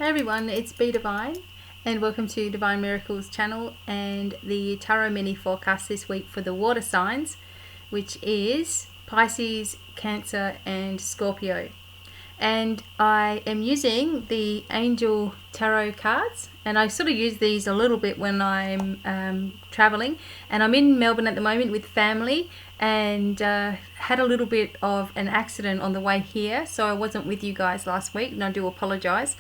Hey everyone, it's BDevine and welcome to Divine Miracles channel and the Tarot Mini Forecast this week for the water signs, which is Pisces, Cancer and Scorpio. And I am using the Angel Tarot cards, and I sort of use these a little bit when I'm traveling, and I'm in Melbourne at the moment with family and had a little bit of an accident on the way here, so I wasn't with you guys last week and I do apologize.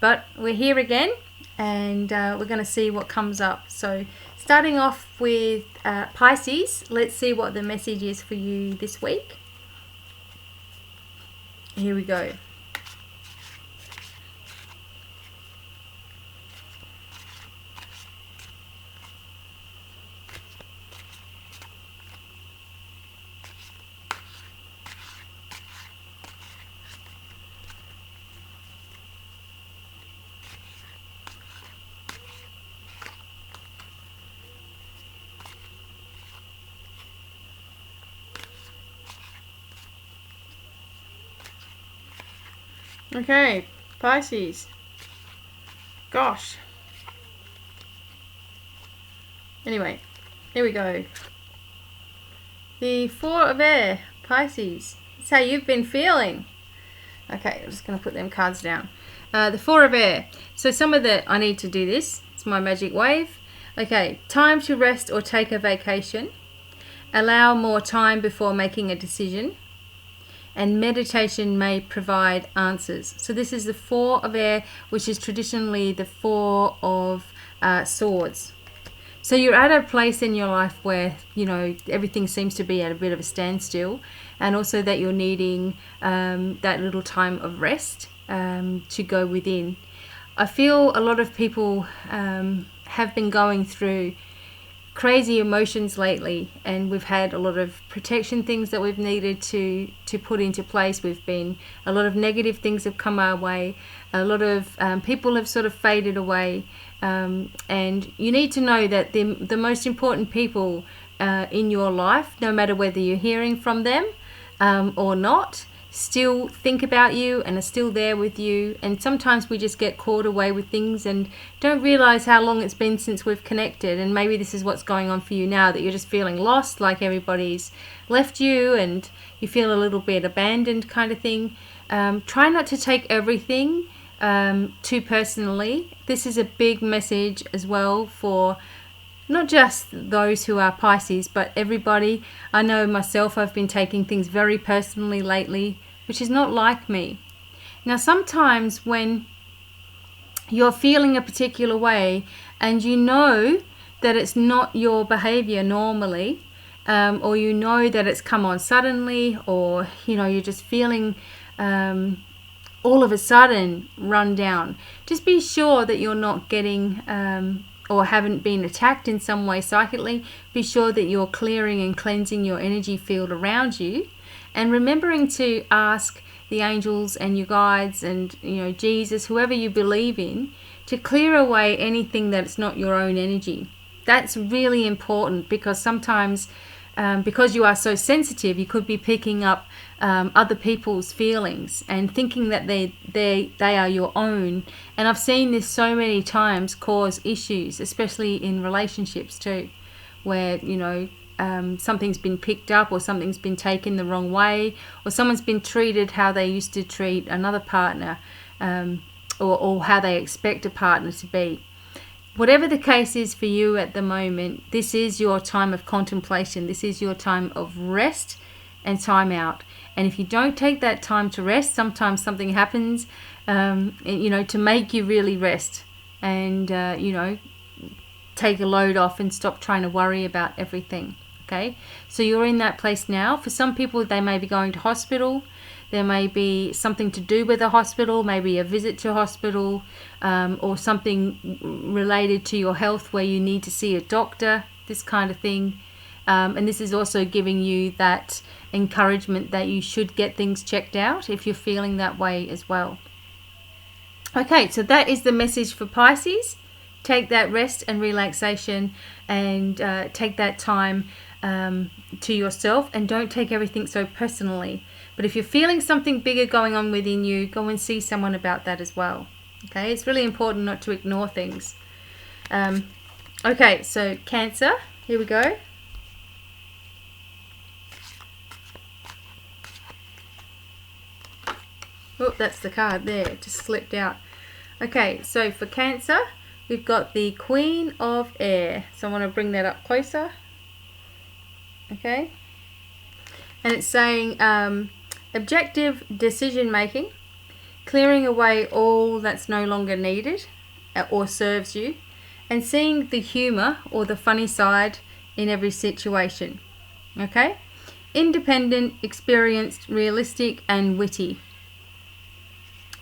But we're here again, and we're going to see what comes up. So starting off with Pisces, let's see what the message is for you this week. Here we go. Okay, Pisces. Gosh. Anyway, here we go. The Four of Air, Pisces. That's how you've been feeling. Okay, I'm just going to put them cards down. The Four of Air. So I need to do this. It's my magic wave. Okay, time to rest or take a vacation. Allow more time before making a decision. And meditation may provide answers. So this is the Four of Air, which is traditionally the Four of Swords. So you're at a place in your life where, you know, everything seems to be at a bit of a standstill, and also that you're needing that little time of rest to go within. I feel a lot of people have been going through crazy emotions lately, and we've had a lot of protection things that we've needed to put into place. A lot of negative things have come our way. A lot of people have sort of faded away, and you need to know that the most important people in your life, no matter whether you're hearing from them or not, still think about you and are still there with you. And sometimes we just get caught away with things and don't realize how long it's been since we've connected. And maybe this is what's going on for you now, that you're just feeling lost, like everybody's left you and you feel a little bit abandoned kind of thing. Try not to take everything too personally. This is a big message as well for not just those who are Pisces, but everybody. I know myself, I've been taking things very personally lately, which is not like me. Now, sometimes when you're feeling a particular way and you know that it's not your behavior normally, or you know that it's come on suddenly, or, you know, you're just feeling all of a sudden run down, just be sure that you're not getting or haven't been attacked in some way psychically. Be sure that you're clearing and cleansing your energy field around you, and remembering to ask the angels and your guides and, you know, Jesus, whoever you believe in, to clear away anything that's not your own energy. That's really important, because sometimes because you are so sensitive, you could be picking up other people's feelings and thinking that they are your own. And I've seen this so many times cause issues, especially in relationships too, where, you know, something's been picked up, or something's been taken the wrong way, or someone's been treated how they used to treat another partner, or how they expect a partner to be. Whatever the case is for you at the moment, this is your time of contemplation. This is your time of rest and time out. And if you don't take that time to rest, sometimes something happens, you know, to make you really rest and, you know, take a load off and stop trying to worry about everything. Okay, so you're in that place now. For some people, they may be going to hospital. There may be something to do with the hospital, maybe a visit to hospital, or something related to your health where you need to see a doctor, this kind of thing. And this is also giving you that encouragement that you should get things checked out if you're feeling that way as well. Okay, so that is the message for Pisces. Take that rest and relaxation, and take that time to yourself, and don't take everything so personally. But if you're feeling something bigger going on within you, go and see someone about that as well. Okay, it's really important not to ignore things. Okay, so Cancer, here we go. Oh, that's the card there, it just slipped out. Okay, so for Cancer, we've got the Queen of Air. So I want to bring that up closer. Okay, and it's saying objective decision making, clearing away all that's no longer needed or serves you, and seeing the humor or the funny side in every situation. Okay, independent, experienced, realistic, and witty.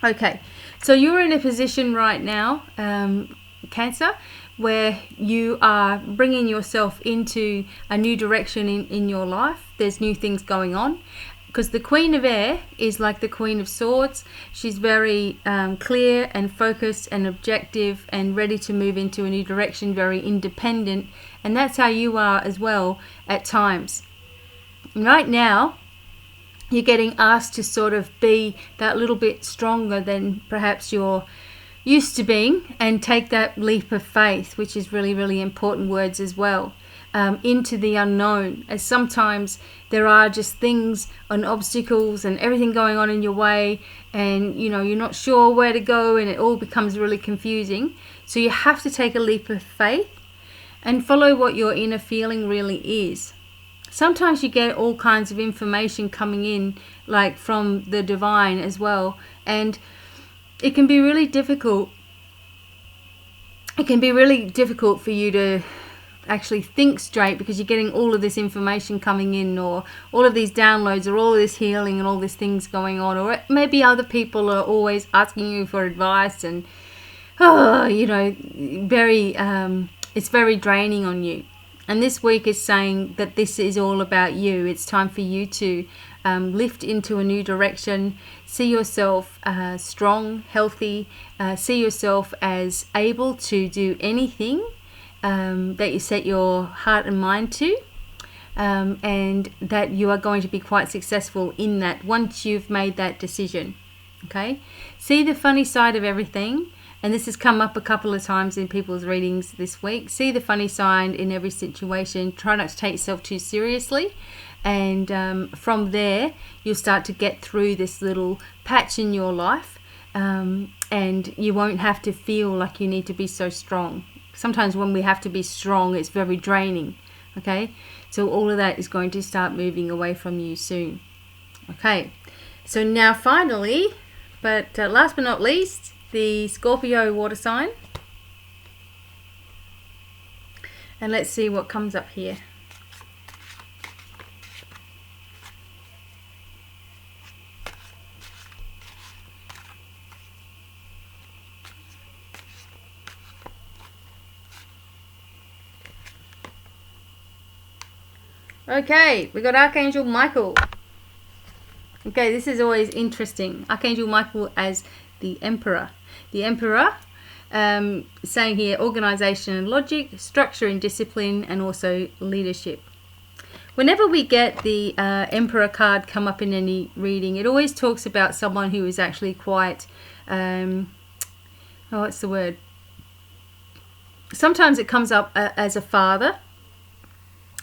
Okay, so you're in a position right now, Cancer, where you are bringing yourself into a new direction in your life. There's new things going on, because the Queen of Air is like the Queen of Swords. She's very clear and focused and objective and ready to move into a new direction, very independent, and that's how you are as well at times. Right now, you're getting asked to sort of be that little bit stronger than perhaps you're used to being, and take that leap of faith, which is really, really important words as well, into the unknown, as sometimes there are just things and obstacles and everything going on in your way, and you know, you're not sure where to go, and it all becomes really confusing. So you have to take a leap of faith and follow what your inner feeling really is. Sometimes you get all kinds of information coming in, like from the divine as well, and it can be really difficult. It can be really difficult for you to actually think straight, because you're getting all of this information coming in, or all of these downloads, or all of this healing and all these things going on, or maybe other people are always asking you for advice, and you know, it's very draining on you. And this week is saying that this is all about you. It's time for you to lift into a new direction, see yourself strong, healthy, see yourself as able to do anything that you set your heart and mind to, and that you are going to be quite successful in that once you've made that decision. Okay, see the funny side of everything. And this has come up a couple of times in people's readings this week. See the funny side in every situation. Try not to take yourself too seriously. And from there, you'll start to get through this little patch in your life. And you won't have to feel like you need to be so strong. Sometimes when we have to be strong, it's very draining. Okay? So all of that is going to start moving away from you soon. Okay. So now finally, but last but not least, the Scorpio water sign. And let's see what comes up here. Okay, we got Archangel Michael. Okay, this is always interesting. Archangel Michael as the Emperor. The Emperor, saying here, organization and logic, structure and discipline, and also leadership. Whenever we get the Emperor card come up in any reading, it always talks about someone who is actually quite, what's the word? Sometimes it comes up as a father.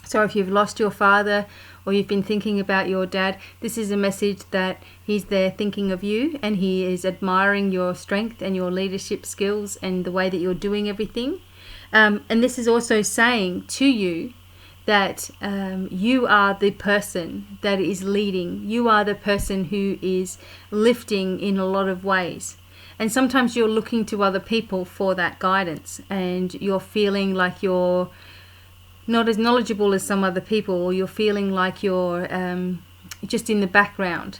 So if you've lost your father, or you've been thinking about your dad, this is a message that he's there thinking of you, and he is admiring your strength and your leadership skills and the way that you're doing everything. And this is also saying to you that you are the person that is leading. You are the person who is lifting in a lot of ways. And sometimes you're looking to other people for that guidance, and you're feeling like you're not as knowledgeable as some other people, or you're feeling like you're just in the background.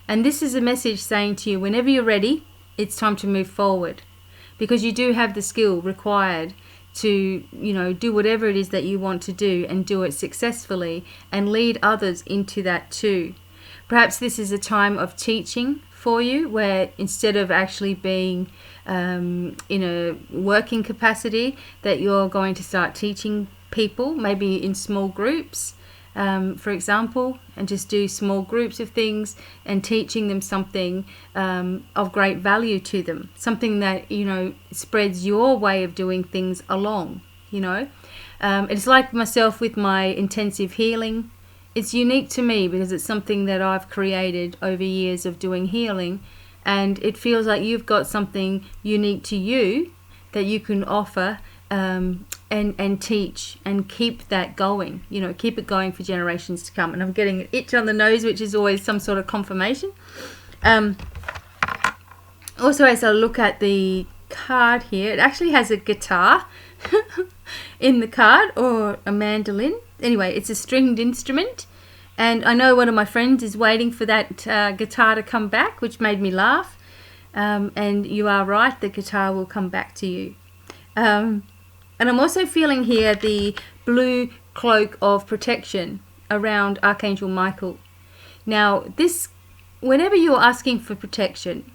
And this is a message saying to you, whenever you're ready, it's time to move forward, because you do have the skill required to, you know, do whatever it is that you want to do, and do it successfully, and lead others into that too. Perhaps this is a time of teaching for you, where instead of actually being in a working capacity, that you're going to start teaching people, maybe in small groups, for example, and just do small groups of things and teaching them something of great value to them, something that, you know, spreads your way of doing things along, you know. It's like myself with my intensive healing. It's unique to me because it's something that I've created over years of doing healing, and it feels like you've got something unique to you that you can offer and teach and keep that going, you know, keep it going for generations to come. And I'm getting an itch on the nose, which is always some sort of confirmation. Also, as I look at the card here, it actually has a guitar in the card, or a mandolin. Anyway, it's a stringed instrument, and I know one of my friends is waiting for that guitar to come back, which made me laugh. And you are right, the guitar will come back to you. And I'm also feeling here the blue cloak of protection around Archangel Michael. Now, this, whenever you're asking for protection,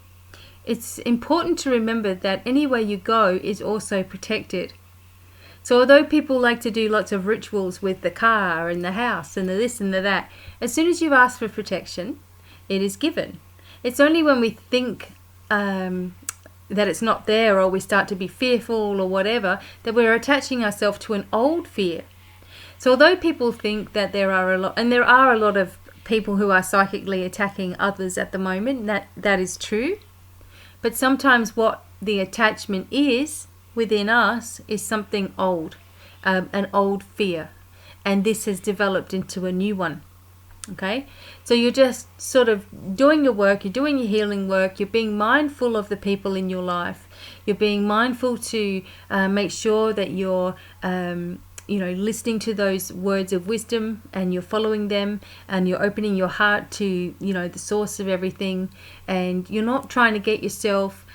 it's important to remember that anywhere you go is also protected. So although people like to do lots of rituals with the car and the house and the this and the that, as soon as you ask for protection, it is given. It's only when we think that it's not there, or we start to be fearful or whatever, that we're attaching ourselves to an old fear. So although people think that there are a lot of people who are psychically attacking others at the moment, that is true. But sometimes what the attachment is within us is something old, an old fear, and this has developed into a new one. Okay, so you're just sort of doing your work, you're doing your healing work, you're being mindful of the people in your life, you're being mindful to make sure that you're listening to those words of wisdom, and you're following them, and you're opening your heart to, you know, the source of everything, and you're not trying to get yourself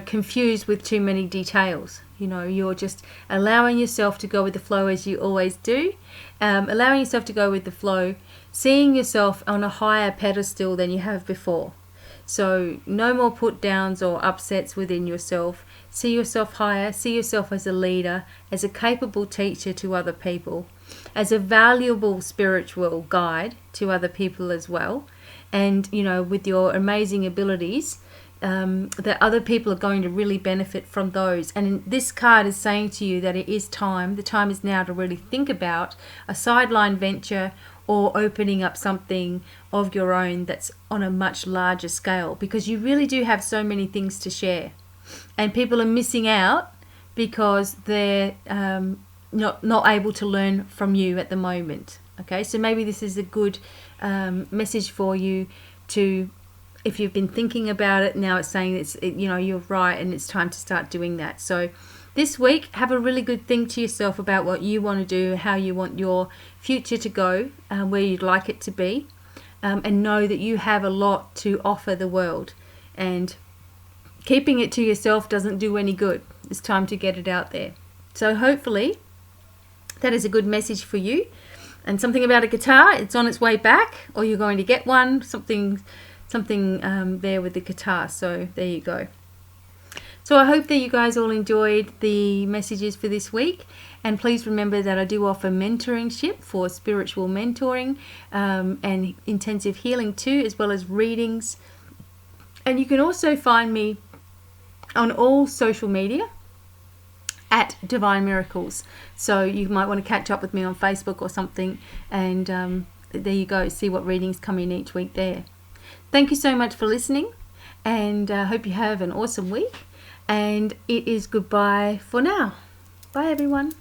confused with too many details. You know, you're just allowing yourself to go with the flow, as you always do, allowing yourself to go with the flow, seeing yourself on a higher pedestal than you have before. So no more put downs or upsets within yourself. See yourself higher, see yourself as a leader, as a capable teacher to other people, as a valuable spiritual guide to other people as well, and, you know, with your amazing abilities, that other people are going to really benefit from those. And this card is saying to you that it is time. The time is now to really think about a sideline venture or opening up something of your own that's on a much larger scale, because you really do have so many things to share, and people are missing out because they're not able to learn from you at the moment. Okay, so maybe this is a good message for you to, if you've been thinking about it, now it's saying you're right and it's time to start doing that. So this week, have a really good think to yourself about what you want to do, how you want your future to go, where you'd like it to be, and know that you have a lot to offer the world, and keeping it to yourself doesn't do any good. It's time to get it out there. So hopefully that is a good message for you. And something about a guitar, it's on its way back, or you're going to get one, something there with the guitar. So there you go. So I hope that you guys all enjoyed the messages for this week, and please remember that I do offer mentorship for spiritual mentoring, and intensive healing too, as well as readings. And you can also find me on all social media at Divine Miracles. So you might want to catch up with me on Facebook or something, and there you go, see what readings come in each week there. Thank you so much for listening, and I hope you have an awesome week, and it is goodbye for now. Bye everyone.